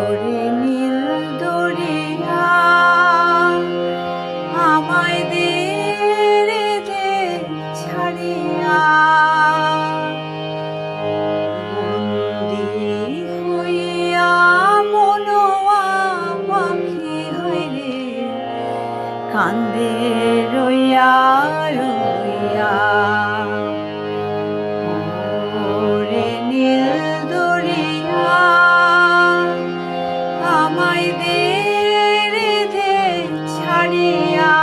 ওরে নীল দরিয়া আমায় দে রে দে ছাড়িয়া, বন্দি হইয়া মনোয়া পাখি হইরে কান্দে রইয়া রইয়া। ওরে নীল দরিয়া আমায় দে রে দে ছাড়িয়া,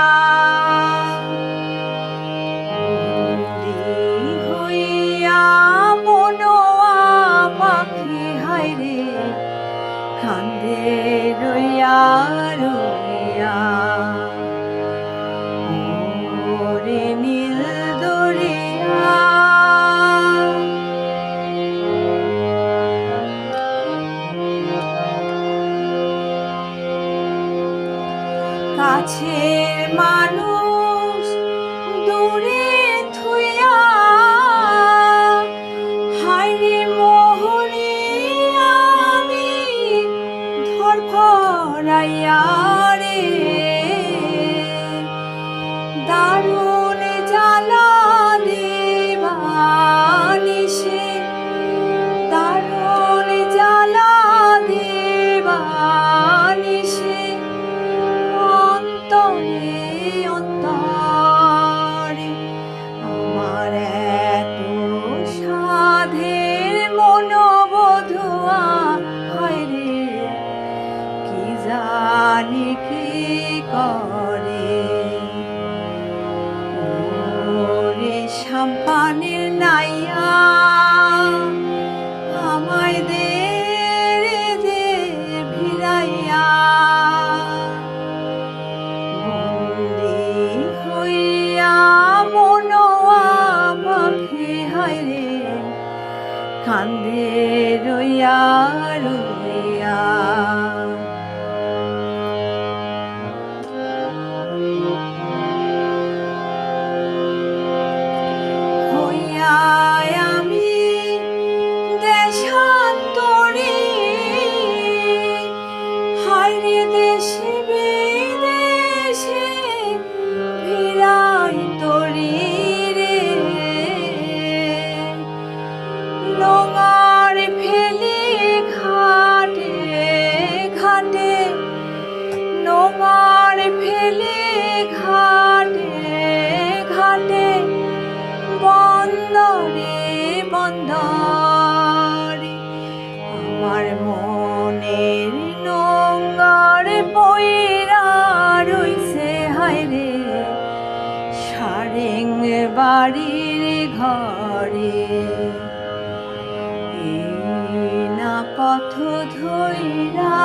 বন্দি হইয়া মনোয়া পাখি হায়রে কান্দে রইয়া রইয়া। ওরে নীল দরিয়া কাছের মানুষ দূরে থুইয়া, হায়রে মোহরে আমি ধরফরাইয়া রে, দারুণ জ্বালা দেবানিশে, দারুণ জ্বালা দেবানিশে, অন্তরে অন্তরে আমার এত সাধের মনোবধুয়া হয়রে কি জানি কি করে। ওরে সাম্পানের নাইয়া আমায় দে রে দে ভিড়াইয়া, বন্দি হইয়া মনোয়া পাখি হায়রে কান্দে রইয়া রইয়া। হইয়া আমি দেশান্তরী, হায়রে দেশে বিদেশে ভিড়াই তরি রে, নোঙর ফেলি ঘাটে ঘাটে, নোঙর ফেলি ঘাটে ঘাটে, বন্দরে বন্দরে আমার মনের নোঙর পইরা রইছে হায়রে সারেং বাড়ির ঘরে। এই না পথ ধইরা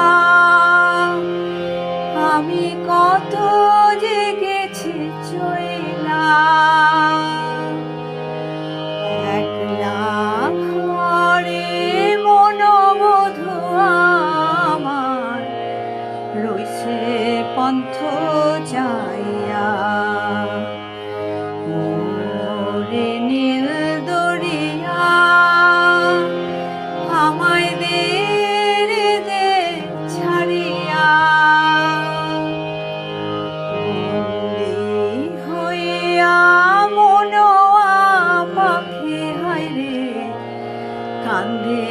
আমি কত যে গেছি চইলা, একলা ঘরে মনোবধুয়া আমার রইছে পন্থ চাইয়া। ওরে নীল দরিয়া আমায় দে রে দে ছাড়িয়া, বন্দি হইয়া মনোয়া পাখি হায়রে কান্দে